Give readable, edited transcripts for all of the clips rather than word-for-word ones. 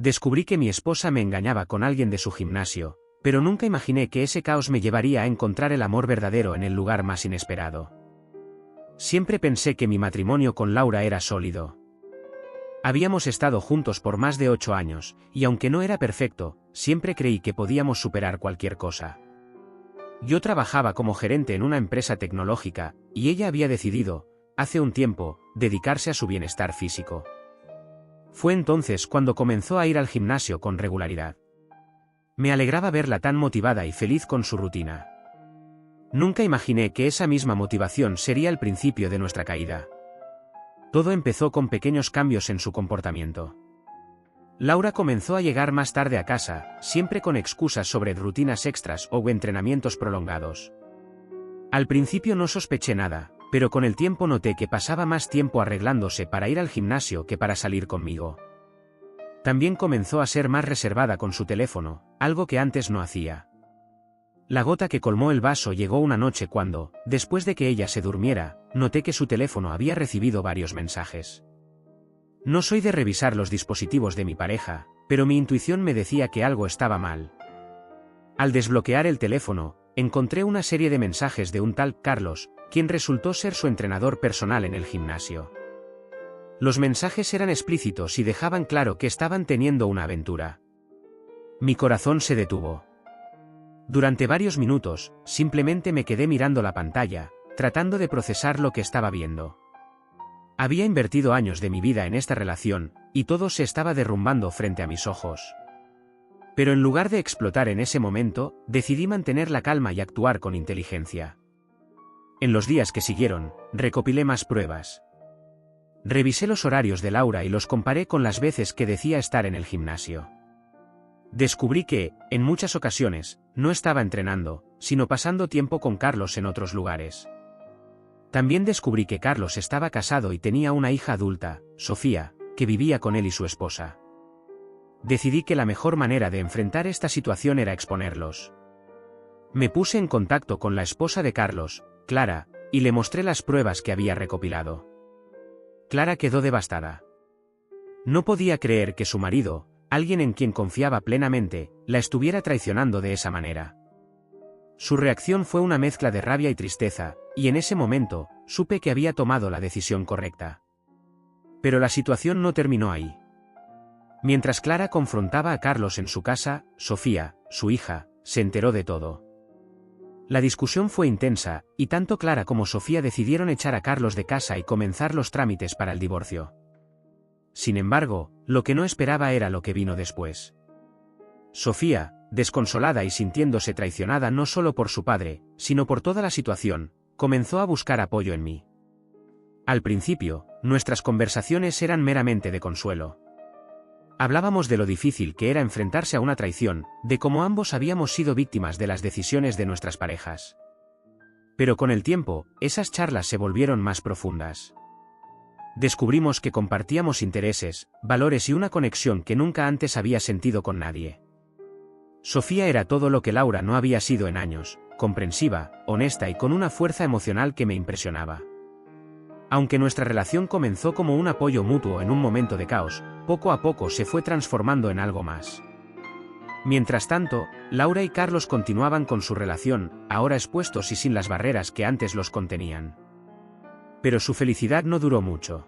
Descubrí que mi esposa me engañaba con alguien de su gimnasio, pero nunca imaginé que ese caos me llevaría a encontrar el amor verdadero en el lugar más inesperado. Siempre pensé que mi matrimonio con Laura era sólido. Habíamos estado juntos por más de 8 años, y aunque no era perfecto, siempre creí que podíamos superar cualquier cosa. Yo trabajaba como gerente en una empresa tecnológica, y ella había decidido, hace un tiempo, dedicarse a su bienestar físico. Fue entonces cuando comenzó a ir al gimnasio con regularidad. Me alegraba verla tan motivada y feliz con su rutina. Nunca imaginé que esa misma motivación sería el principio de nuestra caída. Todo empezó con pequeños cambios en su comportamiento. Laura comenzó a llegar más tarde a casa, siempre con excusas sobre rutinas extras o entrenamientos prolongados. Al principio no sospeché nada, pero con el tiempo noté que pasaba más tiempo arreglándose para ir al gimnasio que para salir conmigo. También comenzó a ser más reservada con su teléfono, algo que antes no hacía. La gota que colmó el vaso llegó una noche cuando, después de que ella se durmiera, noté que su teléfono había recibido varios mensajes. No soy de revisar los dispositivos de mi pareja, pero mi intuición me decía que algo estaba mal. Al desbloquear el teléfono, encontré una serie de mensajes de un tal Carlos, quien resultó ser su entrenador personal en el gimnasio. Los mensajes eran explícitos y dejaban claro que estaban teniendo una aventura. Mi corazón se detuvo. Durante varios minutos, simplemente me quedé mirando la pantalla, tratando de procesar lo que estaba viendo. Había invertido años de mi vida en esta relación, y todo se estaba derrumbando frente a mis ojos. Pero en lugar de explotar en ese momento, decidí mantener la calma y actuar con inteligencia. En los días que siguieron, recopilé más pruebas. Revisé los horarios de Laura y los comparé con las veces que decía estar en el gimnasio. Descubrí que, en muchas ocasiones, no estaba entrenando, sino pasando tiempo con Carlos en otros lugares. También descubrí que Carlos estaba casado y tenía una hija adulta, Sofía, que vivía con él y su esposa. Decidí que la mejor manera de enfrentar esta situación era exponerlos. Me puse en contacto con la esposa de Carlos, Clara, y le mostré las pruebas que había recopilado. Clara quedó devastada. No podía creer que su marido, alguien en quien confiaba plenamente, la estuviera traicionando de esa manera. Su reacción fue una mezcla de rabia y tristeza, y en ese momento, supe que había tomado la decisión correcta. Pero la situación no terminó ahí. Mientras Clara confrontaba a Carlos en su casa, Sofía, su hija, se enteró de todo. La discusión fue intensa, y tanto Clara como Sofía decidieron echar a Carlos de casa y comenzar los trámites para el divorcio. Sin embargo, lo que no esperaba era lo que vino después. Sofía, desconsolada y sintiéndose traicionada no solo por su padre, sino por toda la situación, comenzó a buscar apoyo en mí. Al principio, nuestras conversaciones eran meramente de consuelo. Hablábamos de lo difícil que era enfrentarse a una traición, de cómo ambos habíamos sido víctimas de las decisiones de nuestras parejas. Pero con el tiempo, esas charlas se volvieron más profundas. Descubrimos que compartíamos intereses, valores y una conexión que nunca antes había sentido con nadie. Sofía era todo lo que Laura no había sido en años, comprensiva, honesta y con una fuerza emocional que me impresionaba. Aunque nuestra relación comenzó como un apoyo mutuo en un momento de caos, poco a poco se fue transformando en algo más. Mientras tanto, Laura y Carlos continuaban con su relación, ahora expuestos y sin las barreras que antes los contenían. Pero su felicidad no duró mucho.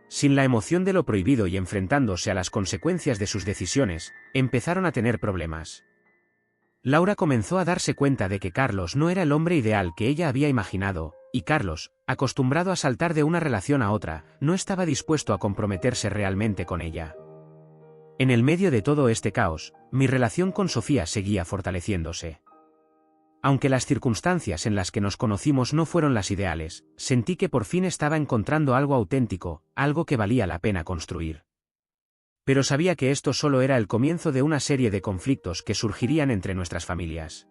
Sin la emoción de lo prohibido y enfrentándose a las consecuencias de sus decisiones, empezaron a tener problemas. Laura comenzó a darse cuenta de que Carlos no era el hombre ideal que ella había imaginado, y Carlos, acostumbrado a saltar de una relación a otra, no estaba dispuesto a comprometerse realmente con ella. En el medio de todo este caos, mi relación con Sofía seguía fortaleciéndose. Aunque las circunstancias en las que nos conocimos no fueron las ideales, sentí que por fin estaba encontrando algo auténtico, algo que valía la pena construir. Pero sabía que esto solo era el comienzo de una serie de conflictos que surgirían entre nuestras familias.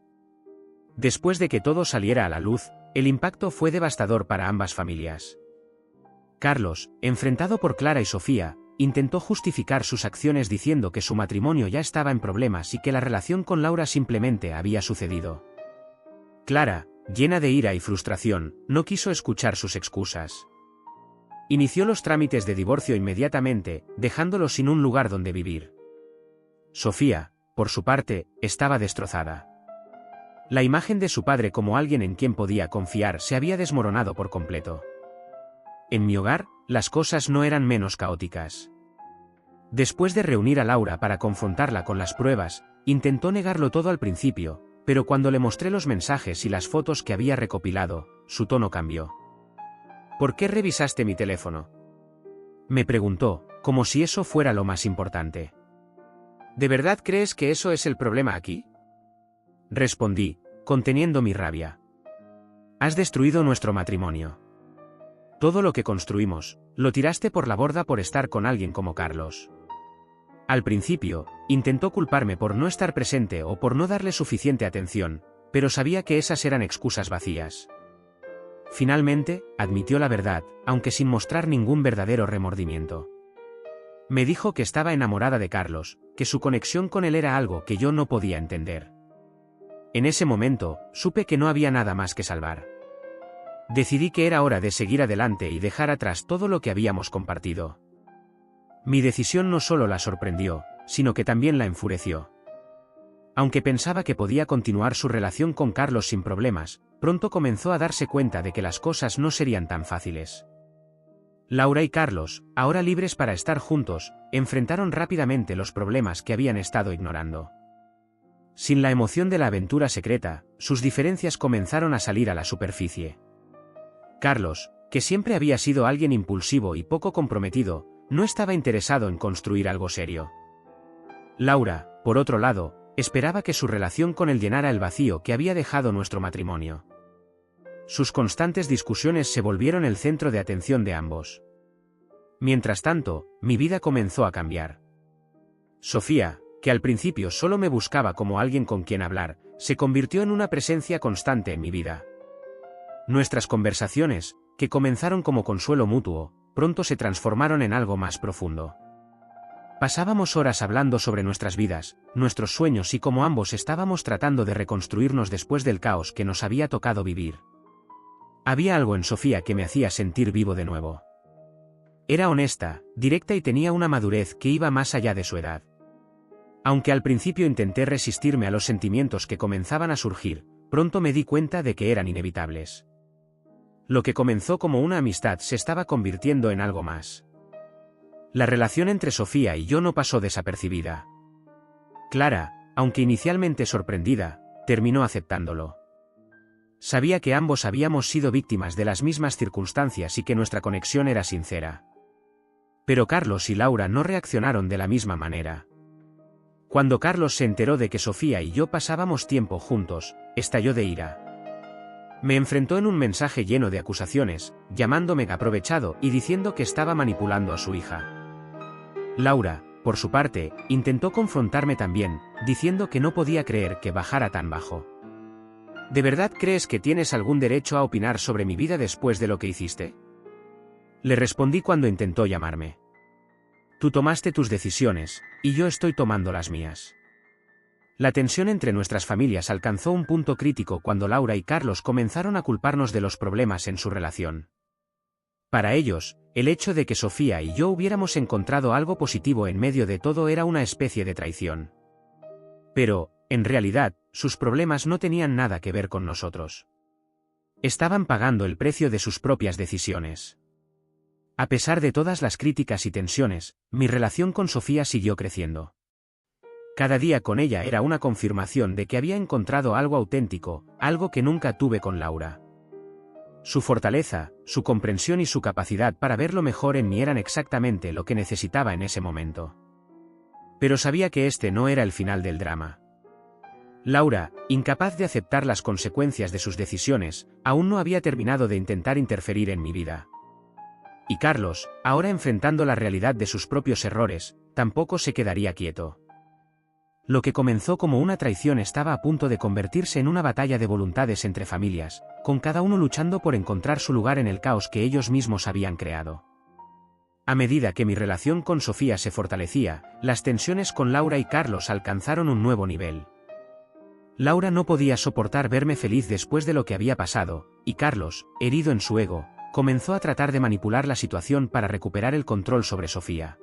Después de que todo saliera a la luz, el impacto fue devastador para ambas familias. Carlos, enfrentado por Clara y Sofía, intentó justificar sus acciones diciendo que su matrimonio ya estaba en problemas y que la relación con Laura simplemente había sucedido. Clara, llena de ira y frustración, no quiso escuchar sus excusas. Inició los trámites de divorcio inmediatamente, dejándolo sin un lugar donde vivir. Sofía, por su parte, estaba destrozada. La imagen de su padre como alguien en quien podía confiar se había desmoronado por completo. En mi hogar, las cosas no eran menos caóticas. Después de reunir a Laura para confrontarla con las pruebas, intentó negarlo todo al principio, pero cuando le mostré los mensajes y las fotos que había recopilado, su tono cambió. ¿Por qué revisaste mi teléfono?, me preguntó, como si eso fuera lo más importante. ¿De verdad crees que eso es el problema aquí?, respondí, conteniendo mi rabia. Has destruido nuestro matrimonio. Todo lo que construimos, lo tiraste por la borda por estar con alguien como Carlos. Al principio, intentó culparme por no estar presente o por no darle suficiente atención, pero sabía que esas eran excusas vacías. Finalmente, admitió la verdad, aunque sin mostrar ningún verdadero remordimiento. Me dijo que estaba enamorada de Carlos, que su conexión con él era algo que yo no podía entender. En ese momento, supe que no había nada más que salvar. Decidí que era hora de seguir adelante y dejar atrás todo lo que habíamos compartido. Mi decisión no solo la sorprendió, sino que también la enfureció. Aunque pensaba que podía continuar su relación con Carlos sin problemas, pronto comenzó a darse cuenta de que las cosas no serían tan fáciles. Laura y Carlos, ahora libres para estar juntos, enfrentaron rápidamente los problemas que habían estado ignorando. Sin la emoción de la aventura secreta, sus diferencias comenzaron a salir a la superficie. Carlos, que siempre había sido alguien impulsivo y poco comprometido, no estaba interesado en construir algo serio. Laura, por otro lado, esperaba que su relación con él llenara el vacío que había dejado nuestro matrimonio. Sus constantes discusiones se volvieron el centro de atención de ambos. Mientras tanto, mi vida comenzó a cambiar. Sofía, que al principio solo me buscaba como alguien con quien hablar, se convirtió en una presencia constante en mi vida. Nuestras conversaciones, que comenzaron como consuelo mutuo, pronto se transformaron en algo más profundo. Pasábamos horas hablando sobre nuestras vidas, nuestros sueños y cómo ambos estábamos tratando de reconstruirnos después del caos que nos había tocado vivir. Había algo en Sofía que me hacía sentir vivo de nuevo. Era honesta, directa y tenía una madurez que iba más allá de su edad. Aunque al principio intenté resistirme a los sentimientos que comenzaban a surgir, pronto me di cuenta de que eran inevitables. Lo que comenzó como una amistad se estaba convirtiendo en algo más. La relación entre Sofía y yo no pasó desapercibida. Clara, aunque inicialmente sorprendida, terminó aceptándolo. Sabía que ambos habíamos sido víctimas de las mismas circunstancias y que nuestra conexión era sincera. Pero Carlos y Laura no reaccionaron de la misma manera. Cuando Carlos se enteró de que Sofía y yo pasábamos tiempo juntos, estalló de ira. Me enfrentó en un mensaje lleno de acusaciones, llamándome aprovechado y diciendo que estaba manipulando a su hija. Laura, por su parte, intentó confrontarme también, diciendo que no podía creer que bajara tan bajo. ¿De verdad crees que tienes algún derecho a opinar sobre mi vida después de lo que hiciste?, le respondí cuando intentó llamarme. Tú tomaste tus decisiones, y yo estoy tomando las mías. La tensión entre nuestras familias alcanzó un punto crítico cuando Laura y Carlos comenzaron a culparnos de los problemas en su relación. Para ellos, el hecho de que Sofía y yo hubiéramos encontrado algo positivo en medio de todo era una especie de traición. Pero, en realidad, sus problemas no tenían nada que ver con nosotros. Estaban pagando el precio de sus propias decisiones. A pesar de todas las críticas y tensiones, mi relación con Sofía siguió creciendo. Cada día con ella era una confirmación de que había encontrado algo auténtico, algo que nunca tuve con Laura. Su fortaleza, su comprensión y su capacidad para ver lo mejor en mí eran exactamente lo que necesitaba en ese momento. Pero sabía que este no era el final del drama. Laura, incapaz de aceptar las consecuencias de sus decisiones, aún no había terminado de intentar interferir en mi vida. Y Carlos, ahora enfrentando la realidad de sus propios errores, tampoco se quedaría quieto. Lo que comenzó como una traición estaba a punto de convertirse en una batalla de voluntades entre familias, con cada uno luchando por encontrar su lugar en el caos que ellos mismos habían creado. A medida que mi relación con Sofía se fortalecía, las tensiones con Laura y Carlos alcanzaron un nuevo nivel. Laura no podía soportar verme feliz después de lo que había pasado, y Carlos, herido en su ego, comenzó a tratar de manipular la situación para recuperar el control sobre Sofía.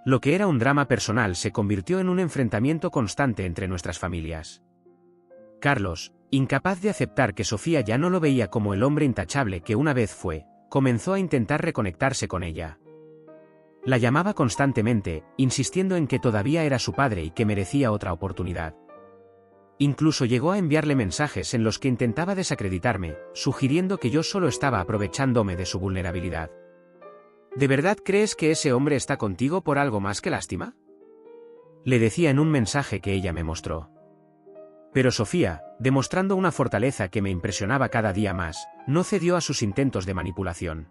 Lo que era un drama personal se convirtió en un enfrentamiento constante entre nuestras familias. Carlos, incapaz de aceptar que Sofía ya no lo veía como el hombre intachable que una vez fue, comenzó a intentar reconectarse con ella. La llamaba constantemente, insistiendo en que todavía era su padre y que merecía otra oportunidad. Incluso llegó a enviarle mensajes en los que intentaba desacreditarme, sugiriendo que yo solo estaba aprovechándome de su vulnerabilidad. ¿De verdad crees que ese hombre está contigo por algo más que lástima?, le decía en un mensaje que ella me mostró. Pero Sofía, demostrando una fortaleza que me impresionaba cada día más, no cedió a sus intentos de manipulación.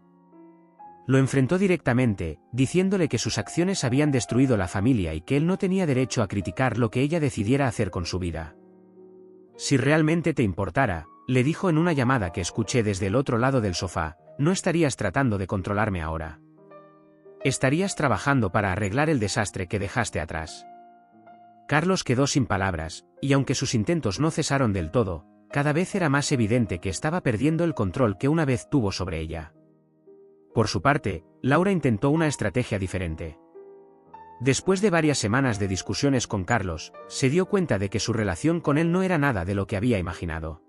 Lo enfrentó directamente, diciéndole que sus acciones habían destruido la familia y que él no tenía derecho a criticar lo que ella decidiera hacer con su vida. Si realmente te importara, le dijo en una llamada que escuché desde el otro lado del sofá, no estarías tratando de controlarme ahora. Estarías trabajando para arreglar el desastre que dejaste atrás. Carlos quedó sin palabras, y aunque sus intentos no cesaron del todo, cada vez era más evidente que estaba perdiendo el control que una vez tuvo sobre ella. Por su parte, Laura intentó una estrategia diferente. Después de varias semanas de discusiones con Carlos, se dio cuenta de que su relación con él no era nada de lo que había imaginado.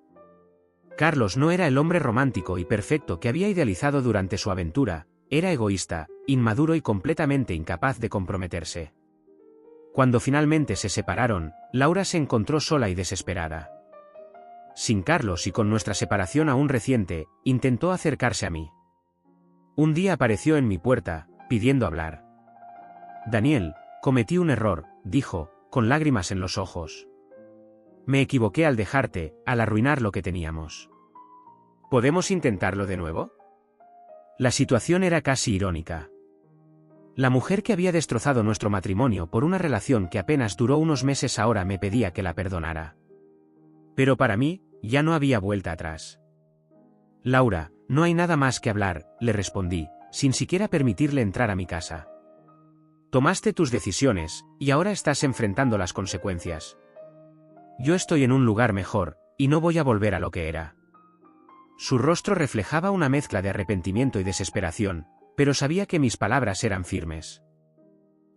Carlos no era el hombre romántico y perfecto que había idealizado durante su aventura, era egoísta, inmaduro y completamente incapaz de comprometerse. Cuando finalmente se separaron, Laura se encontró sola y desesperada. Sin Carlos y con nuestra separación aún reciente, intentó acercarse a mí. Un día apareció en mi puerta, pidiendo hablar. Daniel, cometí un error, dijo, con lágrimas en los ojos. Me equivoqué al dejarte, al arruinar lo que teníamos. ¿Podemos intentarlo de nuevo? La situación era casi irónica. La mujer que había destrozado nuestro matrimonio por una relación que apenas duró unos meses ahora me pedía que la perdonara. Pero para mí, ya no había vuelta atrás. Laura, no hay nada más que hablar, le respondí, sin siquiera permitirle entrar a mi casa. Tomaste tus decisiones, y ahora estás enfrentando las consecuencias. Yo estoy en un lugar mejor, y no voy a volver a lo que era. Su rostro reflejaba una mezcla de arrepentimiento y desesperación, pero sabía que mis palabras eran firmes.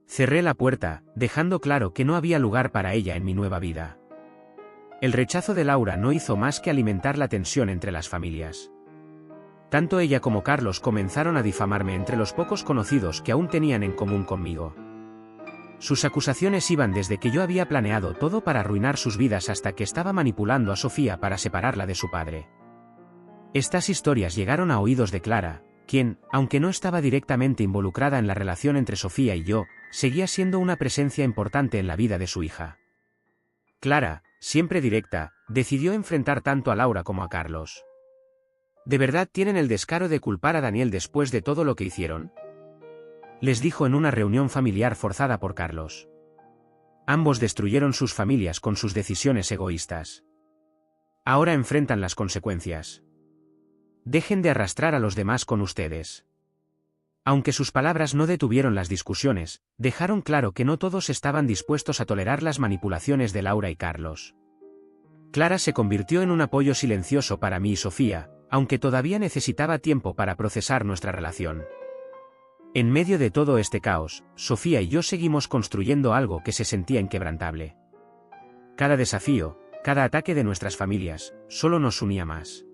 Cerré la puerta, dejando claro que no había lugar para ella en mi nueva vida. El rechazo de Laura no hizo más que alimentar la tensión entre las familias. Tanto ella como Carlos comenzaron a difamarme entre los pocos conocidos que aún tenían en común conmigo. Sus acusaciones iban desde que yo había planeado todo para arruinar sus vidas hasta que estaba manipulando a Sofía para separarla de su padre. Estas historias llegaron a oídos de Clara, quien, aunque no estaba directamente involucrada en la relación entre Sofía y yo, seguía siendo una presencia importante en la vida de su hija. Clara, siempre directa, decidió enfrentar tanto a Laura como a Carlos. ¿De verdad tienen el descaro de culpar a Daniel después de todo lo que hicieron?, les dijo en una reunión familiar forzada por Carlos. Ambos destruyeron sus familias con sus decisiones egoístas. Ahora enfrentan las consecuencias. Dejen de arrastrar a los demás con ustedes. Aunque sus palabras no detuvieron las discusiones, dejaron claro que no todos estaban dispuestos a tolerar las manipulaciones de Laura y Carlos. Clara se convirtió en un apoyo silencioso para mí y Sofía, aunque todavía necesitaba tiempo para procesar nuestra relación. En medio de todo este caos, Sofía y yo seguimos construyendo algo que se sentía inquebrantable. Cada desafío, cada ataque de nuestras familias, solo nos unía más.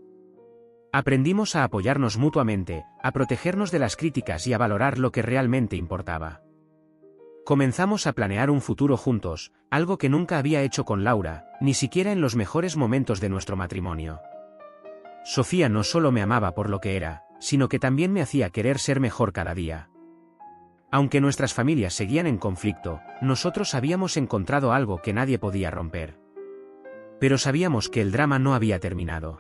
Aprendimos a apoyarnos mutuamente, a protegernos de las críticas y a valorar lo que realmente importaba. Comenzamos a planear un futuro juntos, algo que nunca había hecho con Laura, ni siquiera en los mejores momentos de nuestro matrimonio. Sofía no solo me amaba por lo que era, sino que también me hacía querer ser mejor cada día. Aunque nuestras familias seguían en conflicto, nosotros habíamos encontrado algo que nadie podía romper. Pero sabíamos que el drama no había terminado.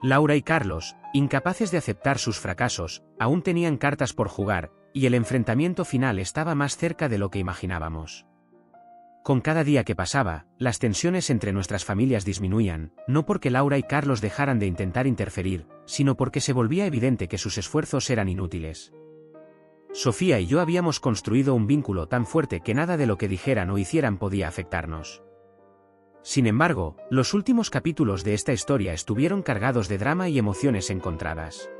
Laura y Carlos, incapaces de aceptar sus fracasos, aún tenían cartas por jugar, y el enfrentamiento final estaba más cerca de lo que imaginábamos. Con cada día que pasaba, las tensiones entre nuestras familias disminuían, no porque Laura y Carlos dejaran de intentar interferir, sino porque se volvía evidente que sus esfuerzos eran inútiles. Sofía y yo habíamos construido un vínculo tan fuerte que nada de lo que dijeran o hicieran podía afectarnos. Sin embargo, los últimos capítulos de esta historia estuvieron cargados de drama y emociones encontradas.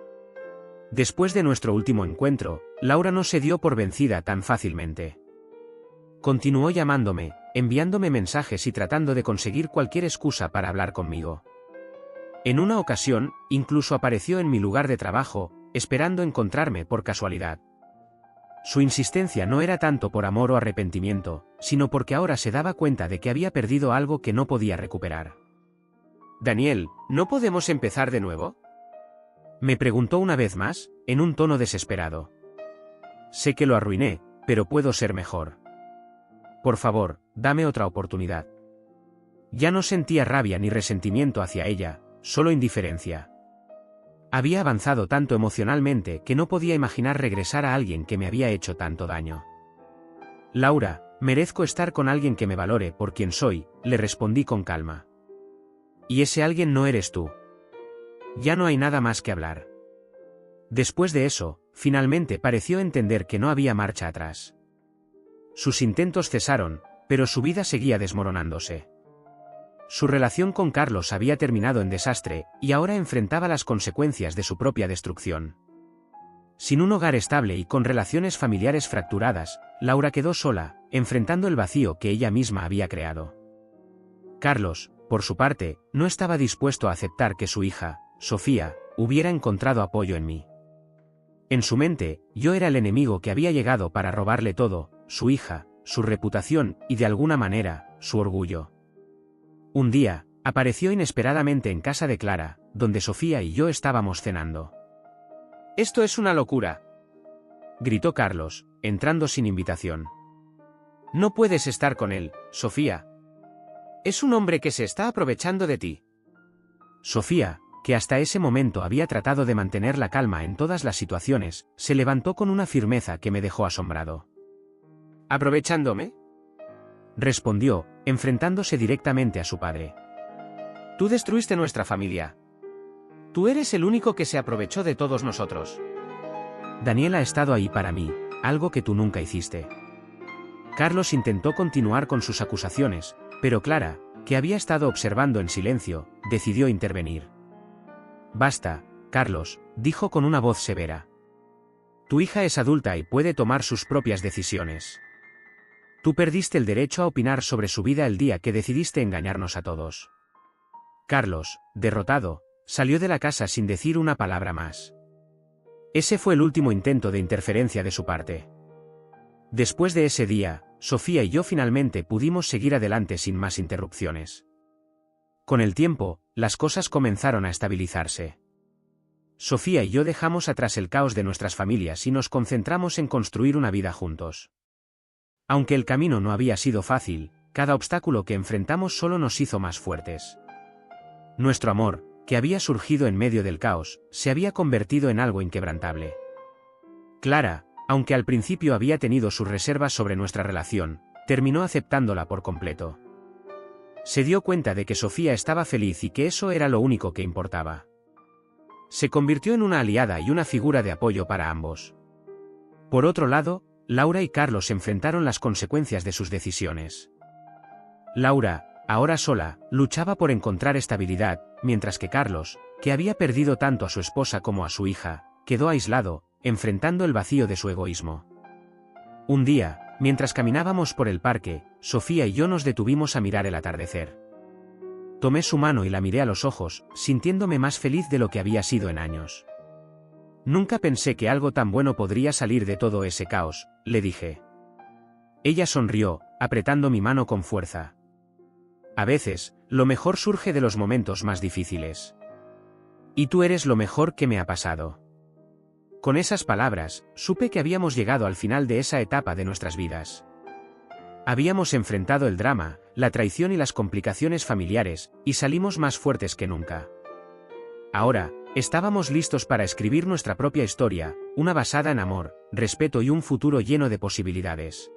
Después de nuestro último encuentro, Laura no se dio por vencida tan fácilmente. Continuó llamándome, enviándome mensajes y tratando de conseguir cualquier excusa para hablar conmigo. En una ocasión, incluso apareció en mi lugar de trabajo, esperando encontrarme por casualidad. Su insistencia no era tanto por amor o arrepentimiento, sino porque ahora se daba cuenta de que había perdido algo que no podía recuperar. «Daniel, ¿no podemos empezar de nuevo?», me preguntó una vez más, en un tono desesperado. «Sé que lo arruiné, pero puedo ser mejor. Por favor, dame otra oportunidad». Ya no sentía rabia ni resentimiento hacia ella, solo indiferencia. Había avanzado tanto emocionalmente que no podía imaginar regresar a alguien que me había hecho tanto daño. «Laura, merezco estar con alguien que me valore por quien soy», le respondí con calma. «Y ese alguien no eres tú». Ya no hay nada más que hablar. Después de eso, finalmente pareció entender que no había marcha atrás. Sus intentos cesaron, pero su vida seguía desmoronándose. Su relación con Carlos había terminado en desastre, y ahora enfrentaba las consecuencias de su propia destrucción. Sin un hogar estable y con relaciones familiares fracturadas, Laura quedó sola, enfrentando el vacío que ella misma había creado. Carlos, por su parte, no estaba dispuesto a aceptar que su hija, Sofía, hubiera encontrado apoyo en mí. En su mente, yo era el enemigo que había llegado para robarle todo, su hija, su reputación y de alguna manera, su orgullo. Un día, apareció inesperadamente en casa de Clara, donde Sofía y yo estábamos cenando. «Esto es una locura», gritó Carlos, entrando sin invitación. «No puedes estar con él, Sofía. Es un hombre que se está aprovechando de ti». Sofía, que hasta ese momento había tratado de mantener la calma en todas las situaciones, se levantó con una firmeza que me dejó asombrado. «¿Aprovechándome?», respondió, enfrentándose directamente a su padre. «Tú destruiste nuestra familia. Tú eres el único que se aprovechó de todos nosotros». «Daniel ha estado ahí para mí, algo que tú nunca hiciste». Carlos intentó continuar con sus acusaciones, pero Clara, que había estado observando en silencio, decidió intervenir. «Basta, Carlos», dijo con una voz severa. «Tu hija es adulta y puede tomar sus propias decisiones. Tú perdiste el derecho a opinar sobre su vida el día que decidiste engañarnos a todos». Carlos, derrotado, salió de la casa sin decir una palabra más. Ese fue el último intento de interferencia de su parte. Después de ese día, Sofía y yo finalmente pudimos seguir adelante sin más interrupciones. Con el tiempo, las cosas comenzaron a estabilizarse. Sofía y yo dejamos atrás el caos de nuestras familias y nos concentramos en construir una vida juntos. Aunque el camino no había sido fácil, cada obstáculo que enfrentamos solo nos hizo más fuertes. Nuestro amor, que había surgido en medio del caos, se había convertido en algo inquebrantable. Clara, aunque al principio había tenido sus reservas sobre nuestra relación, terminó aceptándola por completo. Se dio cuenta de que Sofía estaba feliz y que eso era lo único que importaba. Se convirtió en una aliada y una figura de apoyo para ambos. Por otro lado, Laura y Carlos enfrentaron las consecuencias de sus decisiones. Laura, ahora sola, luchaba por encontrar estabilidad, mientras que Carlos, que había perdido tanto a su esposa como a su hija, quedó aislado, enfrentando el vacío de su egoísmo. Un día, mientras caminábamos por el parque, Sofía y yo nos detuvimos a mirar el atardecer. Tomé su mano y la miré a los ojos, sintiéndome más feliz de lo que había sido en años. «Nunca pensé que algo tan bueno podría salir de todo ese caos», le dije. Ella sonrió, apretando mi mano con fuerza. «A veces, lo mejor surge de los momentos más difíciles. Y tú eres lo mejor que me ha pasado». Con esas palabras, supe que habíamos llegado al final de esa etapa de nuestras vidas. Habíamos enfrentado el drama, la traición y las complicaciones familiares, y salimos más fuertes que nunca. Ahora, estábamos listos para escribir nuestra propia historia, una basada en amor, respeto y un futuro lleno de posibilidades.